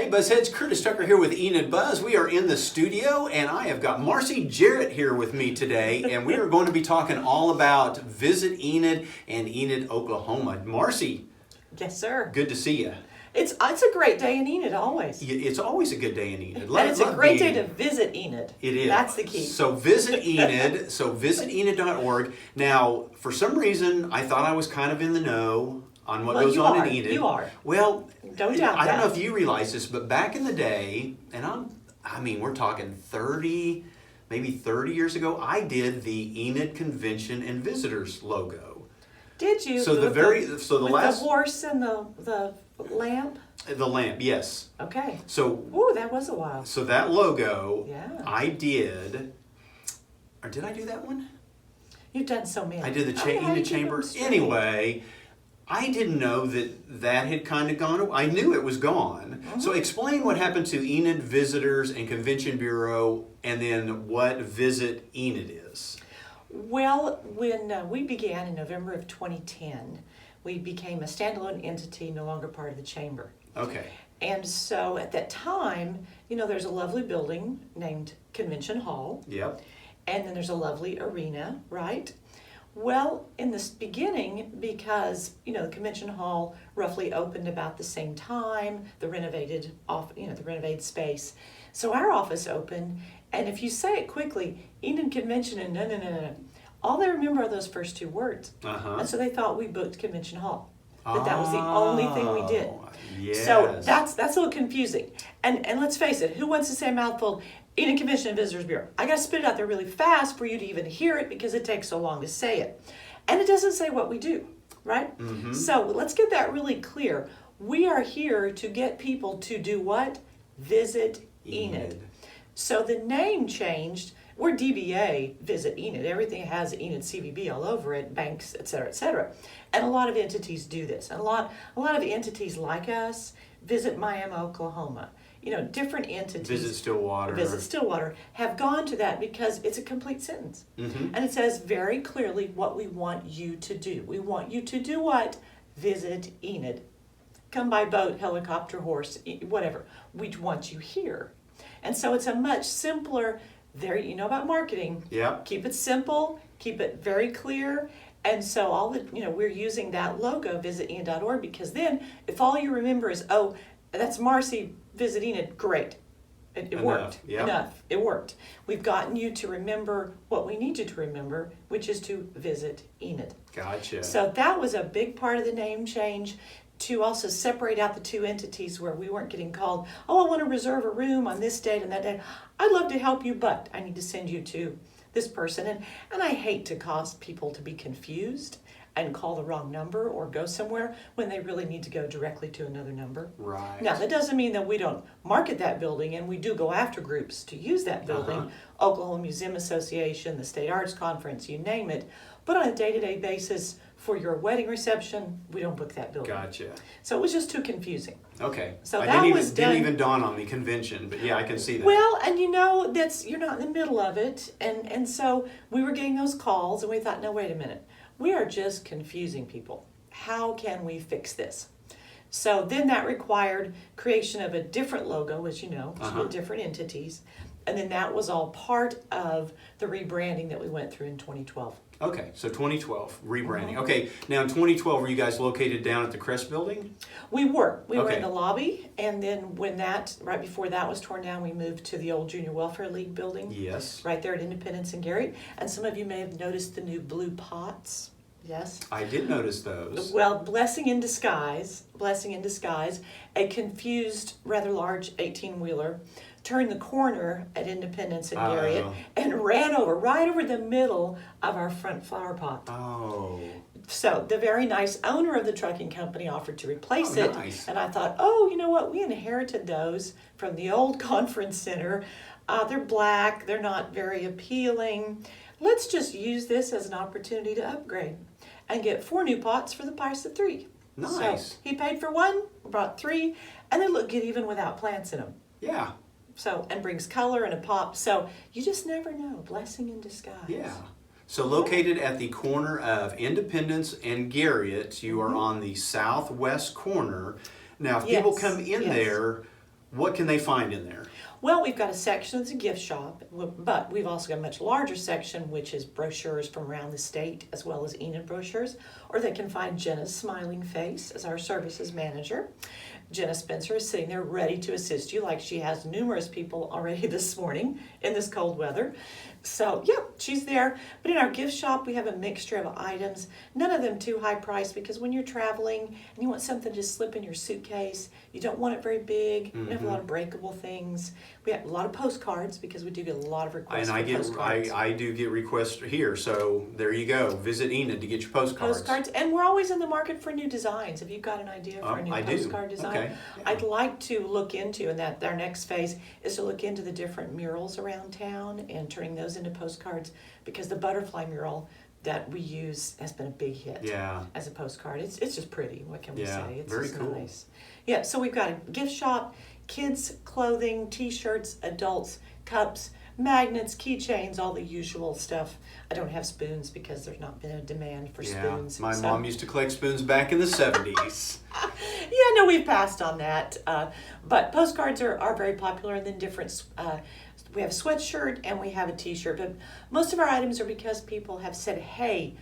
Hey Buzzheads, Curtis Tucker here with Enid Buzz. We are in the studio and I have got Marcy Jarrett here with me today, and we are going to be talking all about Visit Enid and Enid, Oklahoma. Marcy. Yes, sir. Good to see you. It's a great day in Enid, always. It's always a good day in Enid. And it's a great day to visit Enid. It is. That's the key. So visit Enid, visitenid.org. Now, for some reason, I thought I was kind of in the know on what goes on in Enid. You are. Well, don't doubt I that. don't know if you realize this, but back in the day, and we're talking 30, maybe 30 years ago, I did the Enid Convention and Visitors logo. Did you? So with the horse and the lamp? The lamp, yes. Okay. So ooh, that was a while. So that logo, yeah. I did, or did I do that one? You've done so many. I did the Enid Chamber. Anyway, I didn't know that had kind of gone away. I knew it was gone. Mm-hmm. So explain what happened to Enid Visitors and Convention Bureau, and then what Visit Enid is. Well, when we began in November of 2010, we became a standalone entity, no longer part of the chamber. Okay. And so at that time, there's a lovely building named Convention Hall. Yep. And then there's a lovely arena, right? Well, in the beginning, because, the Convention Hall roughly opened about the same time, the renovated space. So our office opened, and if you say it quickly, Enid Convention and no. All they remember are those first two words. Uh-huh. And so they thought we booked Convention Hall. That was the only thing we did. Yes. So that's a little confusing. And let's face it, who wants to say a mouthful? Enid Convention and Visitors Bureau. I got to spit it out there really fast for you to even hear it because it takes so long to say it. And it doesn't say what we do, right? Mm-hmm. So let's get that really clear. We are here to get people to do what? Visit Enid. So the name changed. We're DBA, Visit Enid. Everything has Enid CVB all over it, banks, et cetera, et cetera. And a lot of entities do this. And a lot of entities like us visit Miami, Oklahoma. Different entities. Visit Stillwater have gone to that because it's a complete sentence. Mm-hmm. And it says very clearly what we want you to do. We want you to do what? Visit Enid. Come by boat, helicopter, horse, whatever. We want you here. And so it's a much simpler, there, about marketing. Yeah. Keep it simple, keep it very clear. And so we're using that logo, visitenid.org, because then if all you remember is, oh, that's Marcy, Visit Enid, great. It worked. Yep. Enough. It worked. We've gotten you to remember what we need you to remember, which is to visit Enid. Gotcha. So that was a big part of the name change, to also separate out the two entities where we weren't getting called, oh, I want to reserve a room on this date and that date. I'd love to help you, but I need to send you to this person. And I hate to cause people to be confused and call the wrong number or go somewhere when they really need to go directly to another number. Right. Now, that doesn't mean that we don't market that building, and we do go after groups to use that building, Oklahoma Museum Association, the State Arts Conference, you name it. But on a day-to-day basis, for your wedding reception, we don't book that building. Gotcha. So it was just too confusing. Okay. So I that didn't even dawn on me, convention, but yeah, I can see that. Well, and you're not in the middle of it, and so we were getting those calls, and we thought, no, wait a minute, we are just confusing people. How can we fix this? So then that required creation of a different logo, as you know, with different entities, and then that was all part of the rebranding that we went through in 2012. Okay, so 2012, rebranding. Okay, now in 2012, were you guys located down at the Crest Building? We were. We were in the lobby, and then right before that was torn down, we moved to the old Junior Welfare League building. Yes. Right there at Independence and Garrett. And some of you may have noticed the new blue pots. Yes. I did notice those. Well, blessing in disguise, a confused, rather large 18-wheeler turned the corner at Independence and Garrett and ran right over the middle of our front flower pot. Oh. So the very nice owner of the trucking company offered to replace it. Nice. And I thought, oh, you know what? We inherited those from the old conference center. They're black. They're not very appealing. Let's just use this as an opportunity to upgrade and get 4 new pots for the price of 3. Nice. So he paid for 1, brought 3, and they look good even without plants in them. Yeah. So, and brings color and a pop. So you just never know. Blessing in disguise. Yeah. So located at the corner of Independence and Garrett, you are on the southwest corner. Now, if people come in there, What can they find in there? Well, we've got a section that's a gift shop, but we've also got a much larger section, which is brochures from around the state, as well as Enid brochures. Or they can find Jenna's smiling face as our services manager. Jenna Spencer is sitting there ready to assist you, like she has numerous people already this morning in this cold weather. So, yeah, she's there. But in our gift shop, we have a mixture of items, none of them too high priced, because when you're traveling and you want something to slip in your suitcase, you don't want it very big. We have a lot of breakable things. We have a lot of postcards, because we do get a lot of requests And for postcards. I do get requests here, so there you go. Visit Enid to get your postcards. Postcards, and we're always in the market for new designs. If you've got an idea for a new I do. postcard design, Okay. Yeah. I'd like to look into, and that our next phase is to look into the different murals around town and turning those into postcards, because the butterfly mural that we use has been a big hit. Yeah. As a postcard. It's just pretty. What can we Yeah, say? It's very just cool. nice. Yeah, so we've got a gift shop, kids clothing, t-shirts, adults, cups, magnets, keychains, all the usual stuff. I don't have spoons because there's not been a demand for spoons. My so- mom used to collect spoons back in the 70s. Yeah, no, we've passed on that. But postcards are very popular, and then different. We have a sweatshirt and we have a t-shirt. But most of our items are because people have said, hey,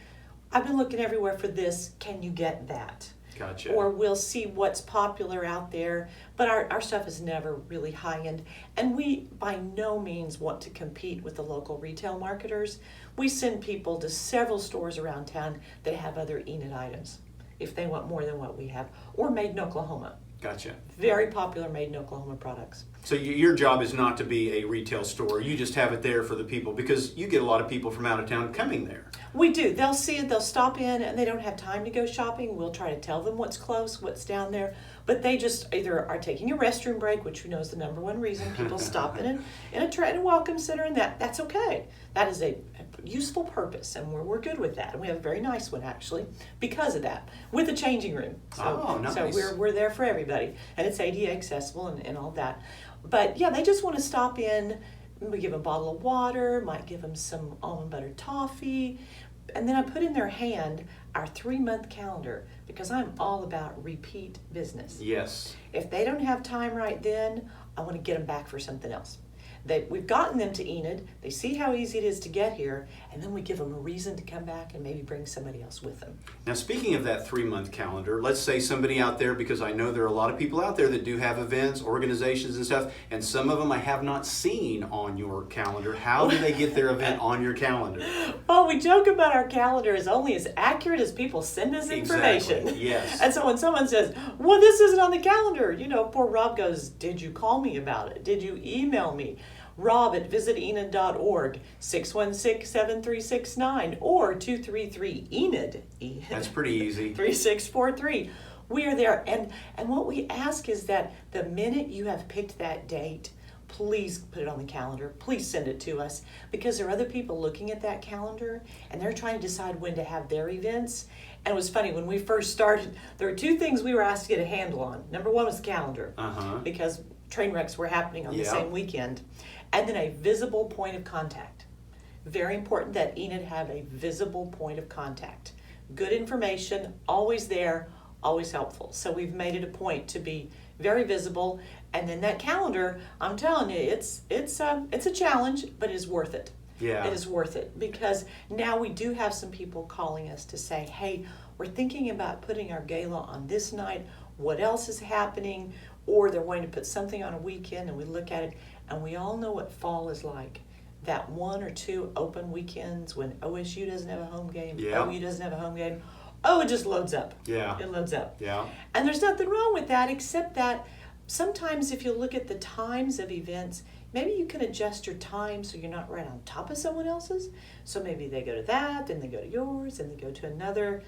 I've been looking everywhere for this. Can you get that? Gotcha. Or we'll see what's popular out there. But our stuff is never really high-end. And we, by no means, want to compete with the local retail marketers. We send people to several stores around town that have other Enid items, if they want more than what we have. Or made in Oklahoma. Gotcha. Very popular made in Oklahoma products. So your job is not to be a retail store. You just have it there for the people, because you get a lot of people from out of town coming there. We do. They'll see it, they'll stop in, and they don't have time to go shopping. We'll try to tell them what's close, what's down there. But they just either are taking a restroom break, which we know is the number one reason people stop in a welcome center, and that's okay. That is a useful purpose, and we're good with that. And we have a very nice one, actually, because of that, with a changing room. Oh, nice. So we're there for everybody, and it's ADA accessible and all that. But yeah, they just want to stop in. We give them a bottle of water, might give them some almond butter toffee, and then I put in their hand our 3-month calendar, because I'm all about repeat business. Yes. If they don't have time right then, I want to get them back for something else. We've gotten them to Enid, they see how easy it is to get here, and then we give them a reason to come back and maybe bring somebody else with them. Now, speaking of that 3-month calendar, let's say somebody out there, because I know there are a lot of people out there that do have events, organizations and stuff, and some of them I have not seen on your calendar. How do they get their event on your calendar? Well, we joke about our calendar is only as accurate as people send us information. Exactly, yes. And so when someone says, well, this isn't on the calendar, poor Rob goes, did you call me about it? Did you email me? Rob@visitenid.org, 616-7369, or 233-ENID. That's pretty easy. 3643. We are there. And what we ask is that the minute you have picked that date, please put it on the calendar. Please send it to us, because there are other people looking at that calendar and they're trying to decide when to have their events. And it was funny, when we first started, there were 2 things we were asked to get a handle on. Number 1 was the calendar, because train wrecks were happening on the same weekend. And then a visible point of contact. Very important that Enid have a visible point of contact. Good information, always there, always helpful. So we've made it a point to be very visible. And then that calendar, I'm telling you, it's a challenge, but it is worth it. Yeah. It is worth it, because now we do have some people calling us to say, hey, we're thinking about putting our gala on this night. What else is happening? Or they're wanting to put something on a weekend, and we look at it, and we all know what fall is like. That 1 or 2 open weekends when OSU doesn't have a home game, OU doesn't have a home game. Oh, it just loads up. Yeah. It loads up. Yeah. And there's nothing wrong with that, except that sometimes if you look at the times of events, maybe you can adjust your time so you're not right on top of someone else's. So maybe they go to that, then they go to yours, then they go to another.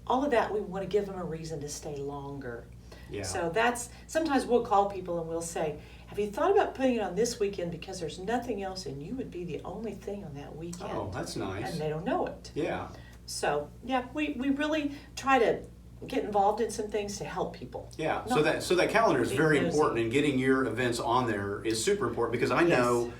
All of that, we want to give them a reason to stay longer. Yeah. So that's, sometimes we'll call people and we'll say, have you thought about putting it on this weekend, because there's nothing else and you would be the only thing on that weekend. Oh, that's nice. And they don't know it. Yeah. So yeah, we really try to get involved in some things to help people. Yeah. Not So that calendar is be very nosy. important, and getting your events on there is super important, because I know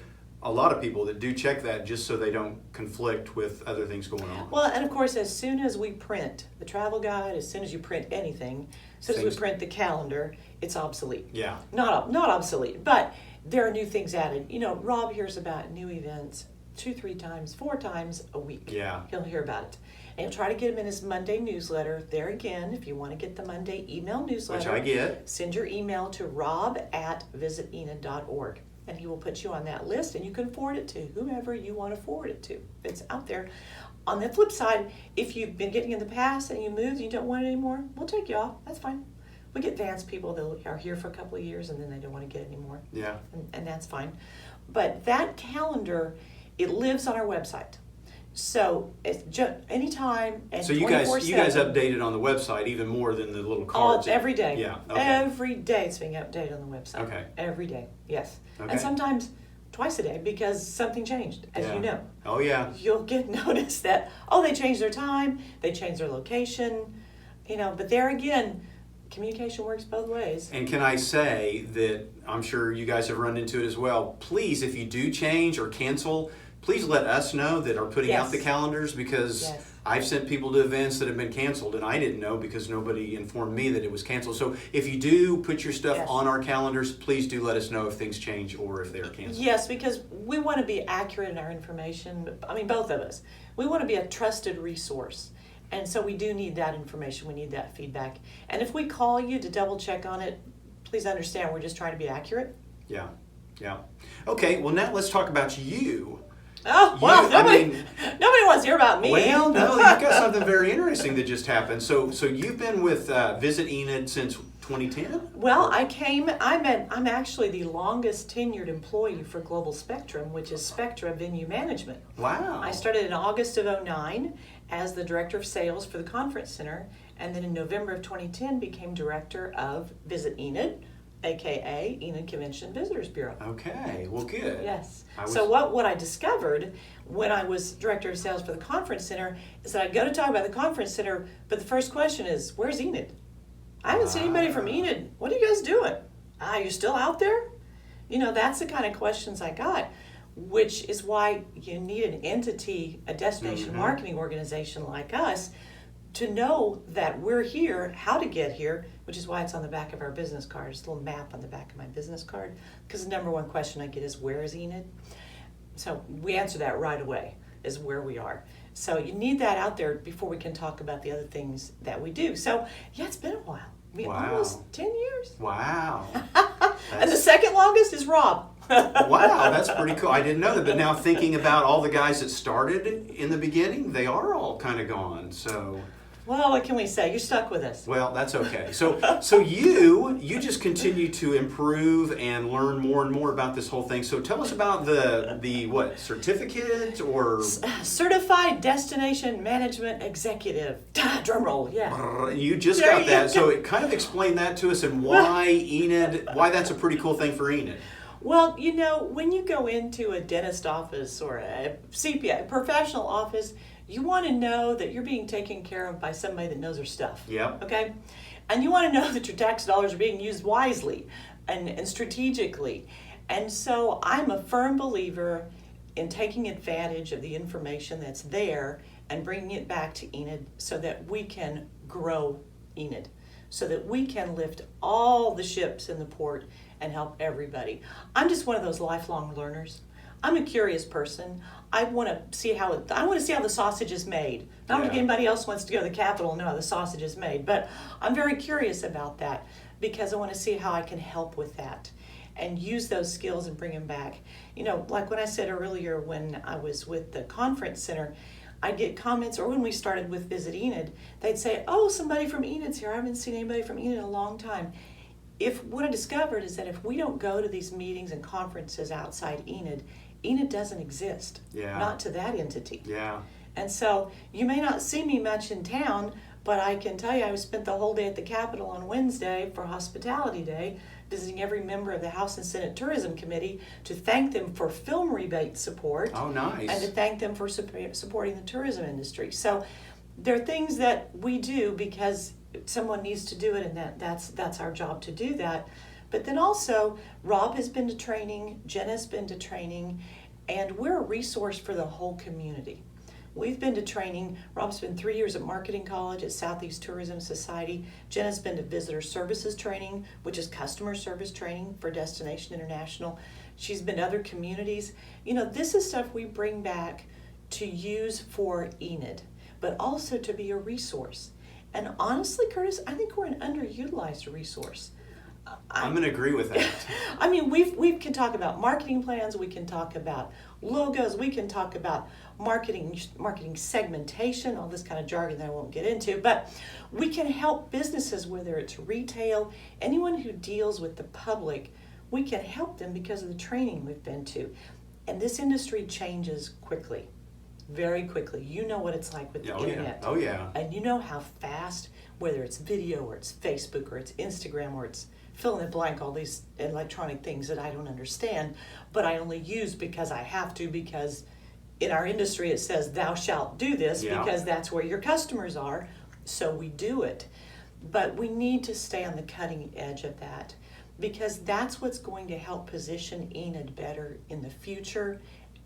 a lot of people that do check that just so they don't conflict with other things going on. Well, and of course, as soon as we print the travel guide, as soon as you print anything, as soon as we print the calendar, it's obsolete. Yeah. Not obsolete, but there are new things added. You know, Rob hears about new events 2, 3 times, 4 times a week. Yeah. He'll hear about it. And he'll try to get them in his Monday newsletter. There again, if you want to get the Monday email newsletter, Which I get. send your email to rob@visitenid.org. And he will put you on that list, and you can forward it to whoever you want to forward it to. It's out there. On the flip side, if you've been getting in the past and you moved and you don't want it anymore, we'll take you off. That's fine. We get advanced people that are here for a couple of years and then they don't want to get it anymore. Yeah. And that's fine. But that calendar, it lives on our website. So it's just anytime and So you guys update it on the website even more than the little cards. Every day. Yeah. Okay. Every day it's being updated on the website. Okay. Every day. Yes. Okay. And sometimes twice a day because something changed, as Yeah. you know. Oh yeah. You'll get notice that, they changed their time, they changed their location, but there again, communication works both ways. And can I say that I'm sure you guys have run into it as well. Please, if you do change or cancel, please let us know that are putting out the calendars, because Yes. I've sent people to events that have been canceled and I didn't know because nobody informed me that it was canceled. So if you do put your stuff on our calendars, please do let us know if things change or if they're canceled. Yes, because we want to be accurate in our information. I mean, both of us. We want to be a trusted resource. And so we do need that information. We need that feedback. And if we call you to double check on it, please understand we're just trying to be accurate. Yeah, yeah. Okay, well now let's talk about you. Oh, well, nobody wants to hear about me. Well, no, you've got something very interesting that just happened. So you've been with Visit Enid since 2010? Well, I'm actually the longest tenured employee for Global Spectrum, which is Spectra Venue Management. Wow. I started in August of 2009 as the Director of Sales for the Conference Center, and then in November of 2010 became Director of Visit Enid, aka Enid Convention Visitors Bureau. Okay, well good. Yes. So what I discovered when I was Director of Sales for the Conference Center is that I go to talk about the Conference Center, but the first question is, where's Enid? I haven't seen anybody from Enid. What are you guys doing? You're still out there? That's the kind of questions I got, which is why you need an entity, a destination marketing organization like us, to know that we're here, how to get here, which is why it's on the back of our business card. It's a little map on the back of my business card, because the number one question I get is, where is Enid? So we answer that right away, is where we are. So you need that out there before we can talk about the other things that we do. So yeah, it's been a while. Almost 10 years. Wow. And the second longest is Rob. Wow, that's pretty cool. I didn't know that, but now thinking about all the guys that started in the beginning, they are all kind of gone, so... Well, what can we say? You're stuck with us. Well, that's okay. So you just continue to improve and learn more and more about this whole thing. So tell us about the what, certificate or Certified Destination Management Executive. Drum roll, yeah. You just got that. So it kind of explain that to us and why Enid, why that's a pretty cool thing for Enid. Well, when you go into a dentist office or a CPA, professional office, you want to know that you're being taken care of by somebody that knows their stuff. Yep. Okay? And you want to know that your tax dollars are being used wisely and strategically. And so I'm a firm believer in taking advantage of the information that's there and bringing it back to Enid so that we can grow Enid, so that we can lift all the ships in the port and help everybody. I'm just one of those lifelong learners. I'm a curious person. I want to see how the sausage is made. I don't think anybody else wants to go to the Capitol and know how the sausage is made, but I'm very curious about that because I want to see how I can help with that and use those skills and bring them back. Like when I said earlier when I was with the Conference Center, I'd get comments, or when we started with Visit Enid, they'd say, oh, somebody from Enid's here. I haven't seen anybody from Enid in a long time. What I discovered is that if we don't go to these meetings and conferences outside Enid doesn't exist. Yeah. Not to that entity. Yeah. And so you may not see me much in town, but I can tell you I spent the whole day at the Capitol on Wednesday for Hospitality Day, visiting every member of the House and Senate Tourism Committee to thank them for film rebate support. Oh, nice. And to thank them for supporting the tourism industry. So there are things that we do because someone needs to do it, and that's our job to do that. But then also, Rob has been to training, Jen has been to training, And we're a resource for the whole community. We've been to training. Rob's been 3 years at marketing college at Southeast Tourism Society. Jenna's been to visitor services training, which is customer service training for Destination International. She's been to other communities. You know, this is stuff we bring back to use for Enid, but also to be a resource. And honestly, Curtis, I think we're an underutilized resource. I'm going to agree with that. I mean, we can talk about marketing plans, we can talk about logos, we can talk about marketing segmentation, all this kind of jargon that I won't get into, but we can help businesses, whether it's retail, anyone who deals with the public, we can help them because of the training we've been to. And this industry changes quickly, very quickly. You know what it's like with the internet. Oh yeah. And you know how fast, whether it's video or it's Facebook or it's Instagram or it's fill in the blank, all these electronic things that I don't understand, but I only use because I have to, because in our industry it says thou shalt do this, because that's where your customers are, so we do it. But we need to stay on the cutting edge of that, because that's what's going to help position Enid better in the future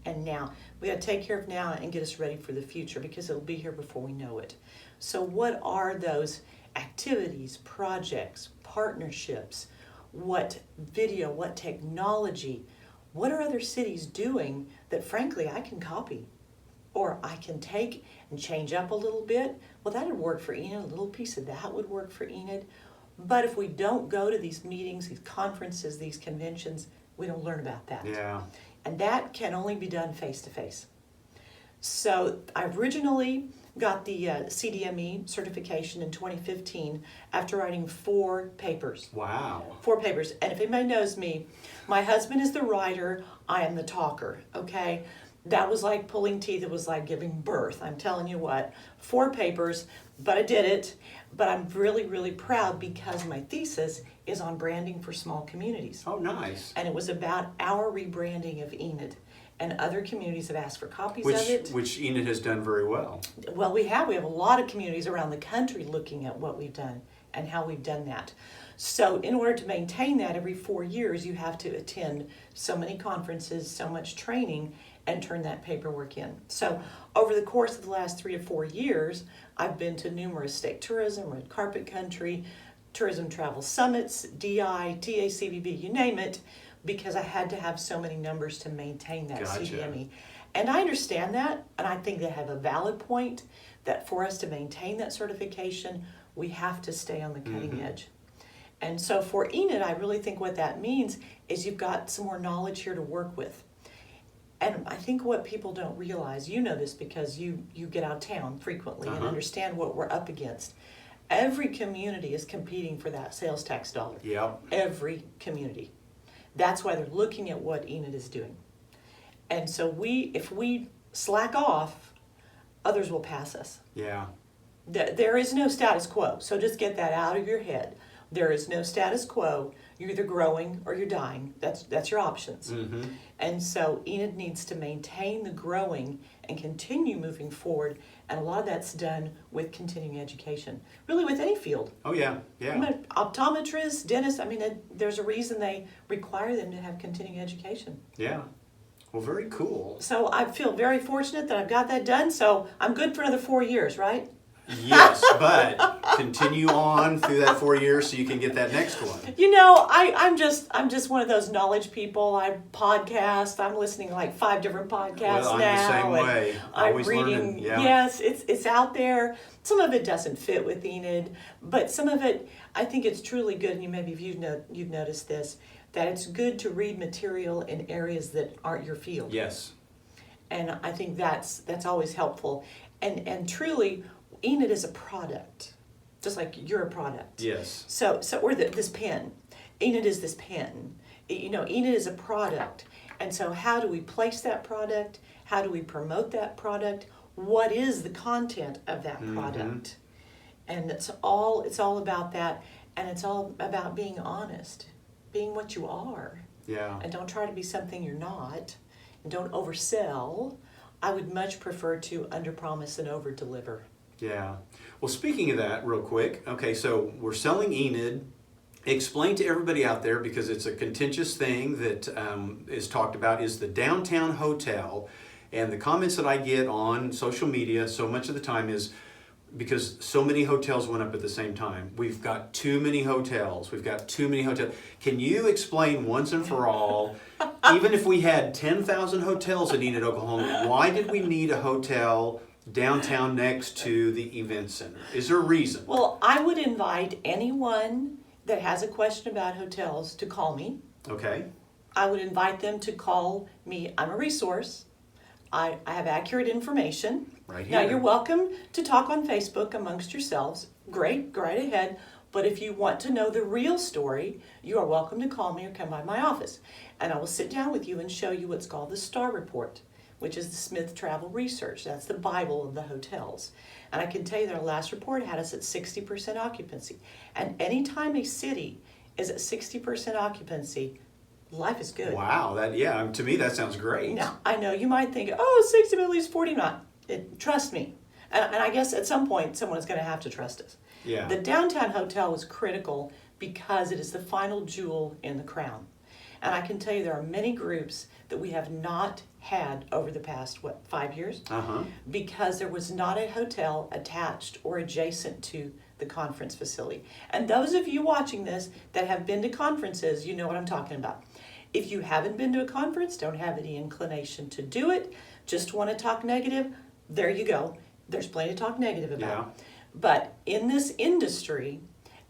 and now. We got to take care of now and get us ready for the future, because it'll be here before we know it. So what are those activities, projects, partnerships, what video, what technology, what are other cities doing that frankly I can copy, or I can take and change up a little bit? Well, that would work for Enid, a little piece of that would work for Enid. But if we don't go to these meetings, these conferences, these conventions, we don't learn about that. Yeah. And that can only be done face to face. So I originally got the CDME certification in 2015 after writing 4 papers. Wow. 4 papers. And if anybody knows me, my husband is the writer, I am the talker, okay? That was like pulling teeth, it was like giving birth. I'm telling you what, 4 papers, but I did it. But I'm really, really proud because my thesis is on branding for small communities. Oh, nice. And it was about our rebranding of Enid. And other communities have asked for copies of it. Which Enid has done very well. Well, we have a lot of communities around the country looking at what we've done and how we've done that. So in order to maintain that, every 4 years you have to attend so many conferences, so much training, and turn that paperwork in. So over the course of the last 3 to 4 years, I've been to numerous state tourism, red carpet country, tourism travel summits, DI, TACVB, you name it, because I had to have so many numbers to maintain that CDME. And I understand that, and I think they have a valid point that for us to maintain that certification, we have to stay on the cutting edge. And so for Enid, I really think what that means is you've got some more knowledge here to work with. And I think what people don't realize, you know this because you get out of town frequently and understand what we're up against. Every community is competing for that sales tax dollar. Yep. Every community. That's why they're looking at what Enid is doing. And so if we slack off, others will pass us. Yeah. There is no status quo, so just get that out of your head. There is no status quo. You're either growing or you're dying. That's your options. And so Enid needs to maintain the growing and continue moving forward. And a lot of that's done with continuing education, really with any field. Oh, yeah, yeah. I mean, optometrists, dentists, I mean, there's a reason they require them to have continuing education. Yeah. Well, very cool. So I feel very fortunate that I've got that done. So I'm good for another 4 years, right? Yes, but continue on through that 4 years so you can get that next one. You know, I'm just one of those knowledge people. I podcast. I'm listening to like 5 different podcasts Well, I'm now. the same way. I'm Always reading. learning. Yeah. Yes, it's out there. Some of it doesn't fit with Enid, but some of it, I think it's truly good. And you've noticed this, that it's good to read material in areas that aren't your field. Yes. And I think that's always helpful. And truly, Enid is a product, just like you're a product. Yes. So we're this pen. Enid is this pen. You know, Enid is a product. And so how do we place that product? How do we promote that product? What is the content of that product? And it's all about that. And it's all about being honest, being what you are. Yeah. And don't try to be something you're not. And don't oversell. I would much prefer to underpromise and overdeliver. Yeah. Well, speaking of that real quick, okay, so we're selling Enid, Explain to everybody out there, because it's a contentious thing that is talked about, is the downtown hotel. And the comments that I get on social media so much of the time is because so many hotels went up at the same time. We've got too many hotels. We've got too many hotels. Can you explain once and for all, even if we had 10,000 hotels in Enid, Oklahoma, why did we need a hotel downtown next to the event center? Is there a reason? Well, I would invite anyone that has a question about hotels to call me. Okay. I would invite them to call me. I'm a resource. I have accurate information. Right Now, here. you're welcome to talk on Facebook amongst yourselves. Great, go right ahead. But if you want to know the real story, you are welcome to call me or come by my office. And I will sit down with you and show you what's called the STAR Report, which is the Smith Travel Research. That's the Bible of the hotels. And I can tell you that our last report had us at 60% occupancy. And anytime a city is at 60% occupancy, life is good. Wow, to me that sounds great. Now, I know you might think, oh, 60, but at least 40 not. Trust me. And I guess at some point, someone is going to have to trust us. Yeah. The downtown hotel was critical because it is the final jewel in the crown. And I can tell you there are many groups that we have not had over the past, 5 years? Uh-huh. Because there was not a hotel attached or adjacent to the conference facility. And those of you watching this that have been to conferences, you know what I'm talking about. If you haven't been to a conference, don't have any inclination to do it, just want to talk negative, there you go. There's plenty to talk negative about. Yeah. But in this industry,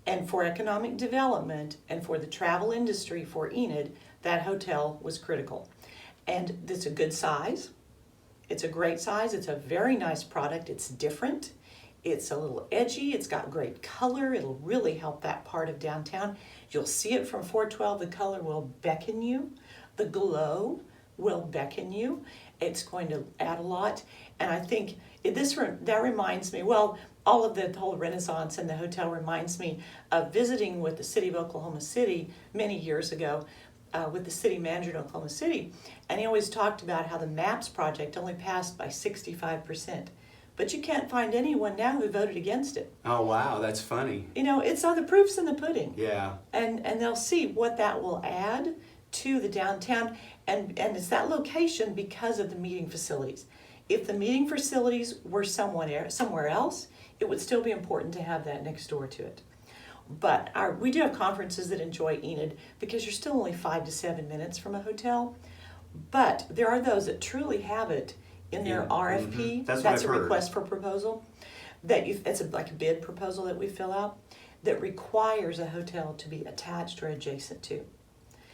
and for economic development, and for the travel industry for Enid, that hotel was critical. And it's a good size. It's a great size. It's a very nice product. It's different. It's a little edgy. It's got great color. It'll really help that part of downtown. You'll see it from 412. The color will beckon you. The glow will beckon you. It's going to add a lot. And I think that reminds me, well, all of the whole Renaissance and the hotel reminds me of visiting with the city of Oklahoma City many years ago with the city manager in Oklahoma City. And he always talked about how the MAPS project only passed by 65%. But you can't find anyone now who voted against it. Oh, wow, that's funny. You know, it's all the proof's in the pudding. Yeah. And they'll see what that will add to the downtown. And it's that location because of the meeting facilities. If the meeting facilities were somewhere else, it would still be important to have that next door to it. But we do have conferences that enjoy Enid because you're still only 5 to 7 minutes from a hotel. But there are those that truly have it in their RFP. Mm-hmm. That's a what I've request for proposal. It's like a bid proposal that we fill out that requires a hotel to be attached or adjacent to.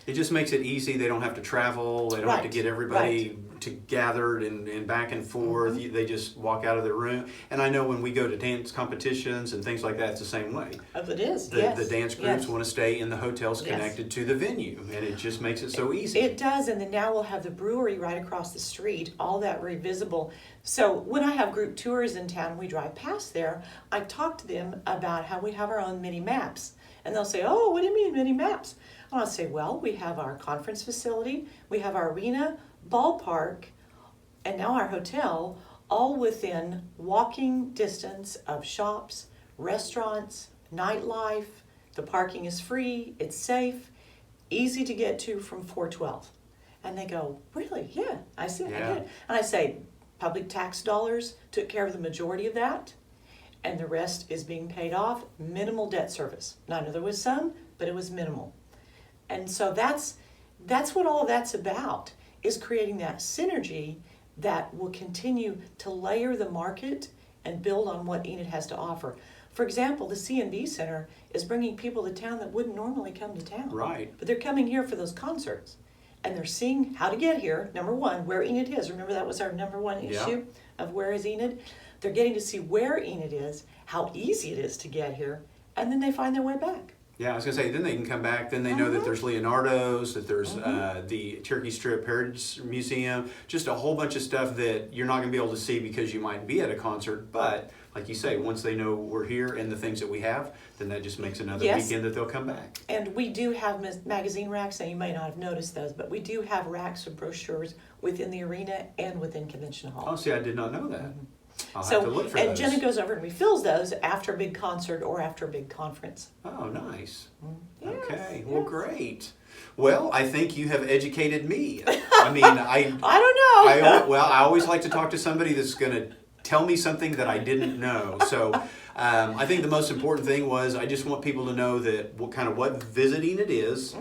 It just makes it easy. They don't have to travel. They don't have to get everybody gathered and back and forth. Mm-hmm. They just walk out of their room. And I know when we go to dance competitions and things like that, it's the same way. Oh, it is, The dance groups want to stay in the hotels connected to the venue. And it just makes it so easy. It does. And then now we'll have the brewery right across the street, all that very visible. So when I have group tours in town, we drive past there, I talk to them about how we have our own mini maps. And they'll say, oh, what do you mean mini maps? And I'll say, well, we have our conference facility, we have our arena, ballpark, and now our hotel, all within walking distance of shops, restaurants, nightlife. The parking is free, it's safe, easy to get to from 412. And they go, really? Yeah, I see. Yeah. I get it. And I say, public tax dollars took care of the majority of that, and the rest is being paid off. Minimal debt service. Now, I know there was some, but it was minimal. And so that's what all of that's about, is creating that synergy that will continue to layer the market and build on what Enid has to offer. For example, the C&B Center is bringing people to town that wouldn't normally come to town. Right. But they're coming here for those concerts. And they're seeing how to get here. Number one, where Enid is. Remember that was our number one issue of where is Enid? They're getting to see where Enid is, how easy it is to get here, and then they find their way back. Yeah, I was going to say, then they can come back, then they know that there's Leonardo's, that there's the Cherokee Strip Heritage Museum, just a whole bunch of stuff that you're not going to be able to see because you might be at a concert, but like you say, once they know we're here and the things that we have, then that just makes another weekend that they'll come back. And we do have magazine racks, and you may not have noticed those, but we do have racks of brochures within the arena and within Convention Hall. Oh, see, I did not know that. I'll So, have to look for and those. Jenna goes over and refills those after a big concert or after a big conference. Oh, nice. Yes, Okay, yes. well, great. Well, I think you have educated me. I mean, I don't know. I always like to talk to somebody that's going to tell me something that I didn't know. So I think the most important thing was I just want people to know that what Visit Enid is,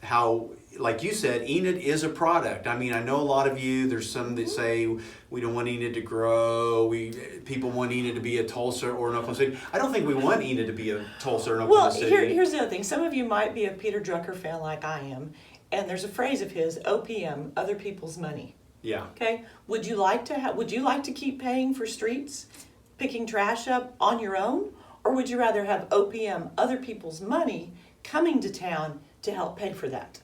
how, like you said, Enid is a product. I mean, I know a lot of you, there's some that say we don't want Enid to grow, people want Enid to be a Tulsa or an Oklahoma City. I don't think we want Enid to be a Tulsa or an Oklahoma Well, City. here's the other thing. Some of you might be a Peter Drucker fan like I am, and there's a phrase of his, OPM, other people's money. Yeah. Okay? Would you like to keep paying for streets, picking trash up on your own, or would you rather have OPM, other people's money, coming to town to help pay for that?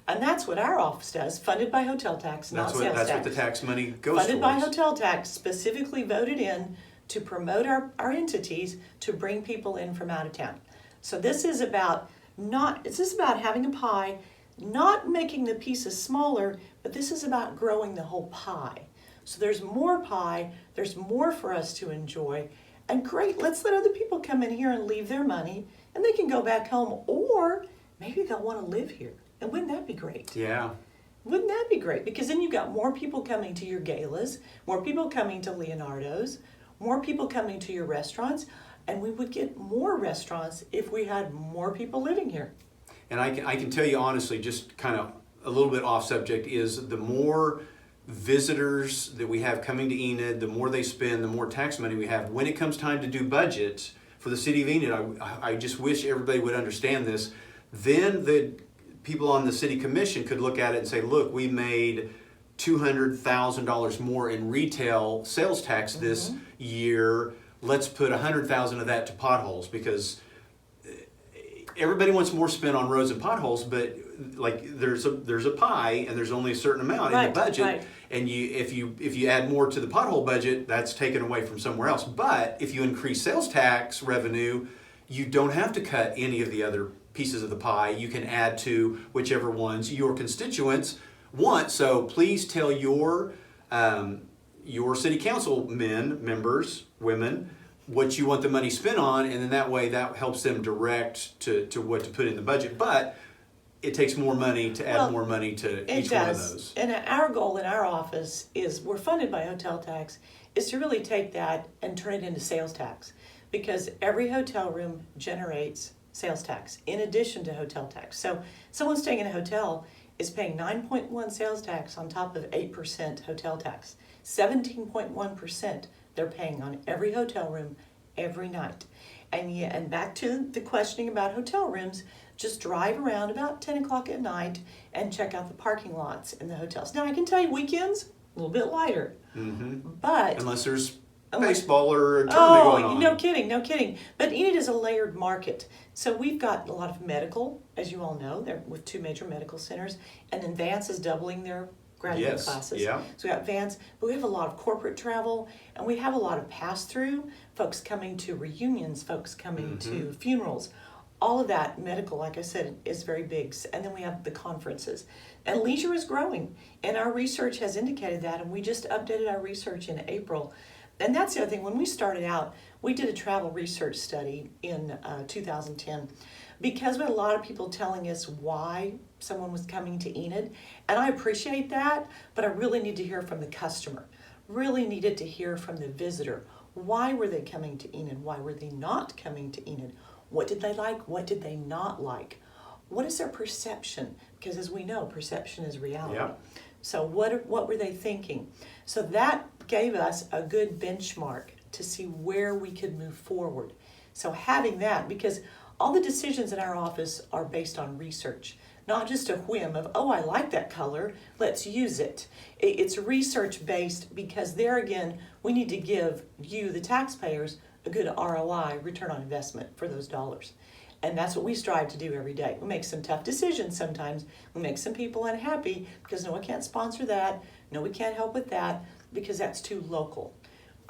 And that's what our office does, funded by hotel tax, not sales tax. That's what the tax money goes Funded by towards. hotel tax, specifically voted in to promote our entities to bring people in from out of town. So this is about having a pie, not making the pieces smaller, but this is about growing the whole pie. So there's more pie, there's more for us to enjoy, and great, let's let other people come in here and leave their money, and they can go back home, or maybe they'll want to live here. And wouldn't that be great? Yeah. Wouldn't that be great? Because then you've got more people coming to your galas, more people coming to Leonardo's, more people coming to your restaurants, and we would get more restaurants if we had more people living here. And I can tell you honestly, just kind of a little bit off subject, is the more visitors that we have coming to Enid, the more they spend, the more tax money we have. When it comes time to do budgets for the city of Enid, I just wish everybody would understand this. Then the people on the city commission could look at it and say, look, we made $200,000 more in retail sales tax this year. Let's put $100,000 of that to potholes, because everybody wants more spent on roads and potholes, but like there's a pie and there's only a certain amount in the budget, right. and if you add more to the pothole budget, that's taken away from somewhere else. But if you increase sales tax revenue, you don't have to cut any of the other pieces of the pie. You can add to whichever ones your constituents want. So please tell your city council members, women, what you want the money spent on, and then that way that helps them direct to what to put in the budget. But it takes more money to add more money to each one of those. And our goal in our office is, we're funded by hotel tax, is to really take that and turn it into sales tax. Because every hotel room generates sales tax in addition to hotel tax. So someone staying in a hotel is paying 9.1 sales tax on top of 8% hotel tax. 17.1% they're paying on every hotel room every night. And back to the questioning about hotel rooms, just drive around about 10 o'clock at night and check out the parking lots in the hotels. Now I can tell you weekends, a little bit lighter. But unless there's baseball or a tournament going on. No kidding. But Enid is a layered market. So we've got a lot of medical, as you all know, they're with 2 major medical centers, and then Vance is doubling their graduate classes. Yeah. So we got Vance, but we have a lot of corporate travel, and we have a lot of pass-through, folks coming to reunions, folks coming to funerals. All of that medical, like I said, is very big. And then we have the conferences. And leisure is growing, and our research has indicated that, and we just updated our research in April. And that's the other thing. When we started out, we did a travel research study in 2010, because we had a lot of people telling us why someone was coming to Enid. And I appreciate that, but I really need to hear from the customer. Really needed to hear from the visitor. Why were they coming to Enid? Why were they not coming to Enid? What did they like? What did they not like? What is their perception? Because as we know, perception is reality. Yeah. So what were they thinking? So that gave us a good benchmark to see where we could move forward. So having that, because all the decisions in our office are based on research, not just a whim of, oh, I like that color, let's use it. It's research based, because there again, we need to give you, the taxpayers, a good ROI, return on investment, for those dollars. And that's what we strive to do every day. We make some tough decisions sometimes. We make some people unhappy because no, we can't sponsor that. No, we can't help with that because that's too local.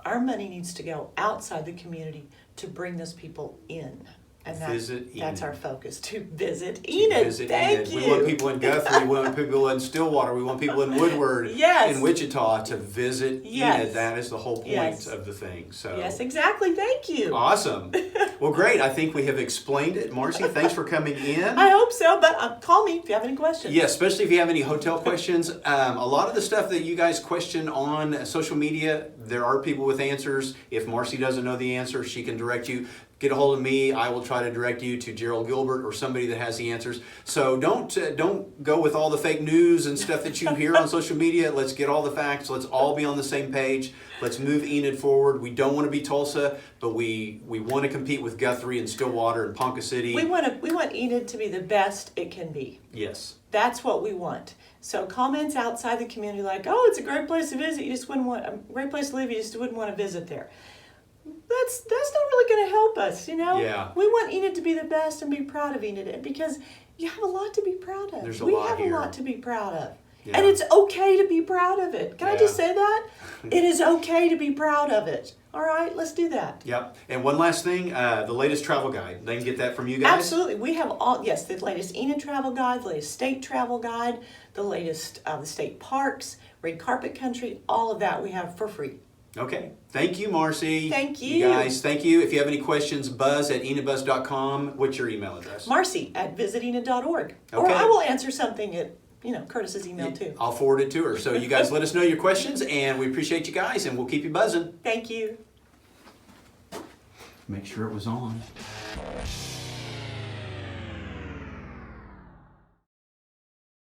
Our money needs to go outside the community to bring those people in. And Visit that's Enid. our focus, to visit To Enid. Visit Thank Enid. you. We want people in Guthrie, we want people in Stillwater, we want people in Woodward, Yes. in Wichita to visit Yes. Enid. That is the whole point Yes. of the thing. So Yes, exactly. Thank you. awesome. Well, great. I think we have explained it. Marcy, thanks for coming in. I hope so, but call me if you have any questions. Yeah, especially if you have any hotel questions. A lot of the stuff that you guys question on social media, there are people with answers. If Marcy doesn't know the answer, she can direct you. Get a hold of me. I will try to direct you to Gerald Gilbert or somebody that has the answers. So don't go with all the fake news and stuff that you hear on social media. Let's get all the facts. Let's all be on the same page. Let's move Enid forward. We don't want to be Tulsa, but we want to compete with Guthrie and Stillwater and Ponca City. We want Enid to be the best it can be. Yes. That's what we want. So comments outside the community like, oh, it's a great place to visit. You just wouldn't want a great place to live. You just wouldn't want to visit there. That's not really going to help us, you know. Yeah. We want Enid to be the best and be proud of Enid because you have a lot to be proud of. There's a we lot have here. a lot to be proud of. Yeah. And it's okay to be proud of it. Can I just Yeah. say that? It is okay to be proud of it. All right, let's do that. Yep. And one last thing, the latest travel guide. They can get that from you guys? Absolutely. We have the latest Enid travel guide, the latest state travel guide, the latest the state parks, red carpet country, all of that we have for free. Okay. Thank you, Marcy. Thank you. You guys, thank you. If you have any questions, buzz@enidbuzz.com. What's your email address? Marcy@visitenid.org. Or Okay. I will answer something at, Curtis's email too. I'll forward it to her. So you guys let us know your questions, and we appreciate you guys, and we'll keep you buzzing. Thank you. Make sure it was on.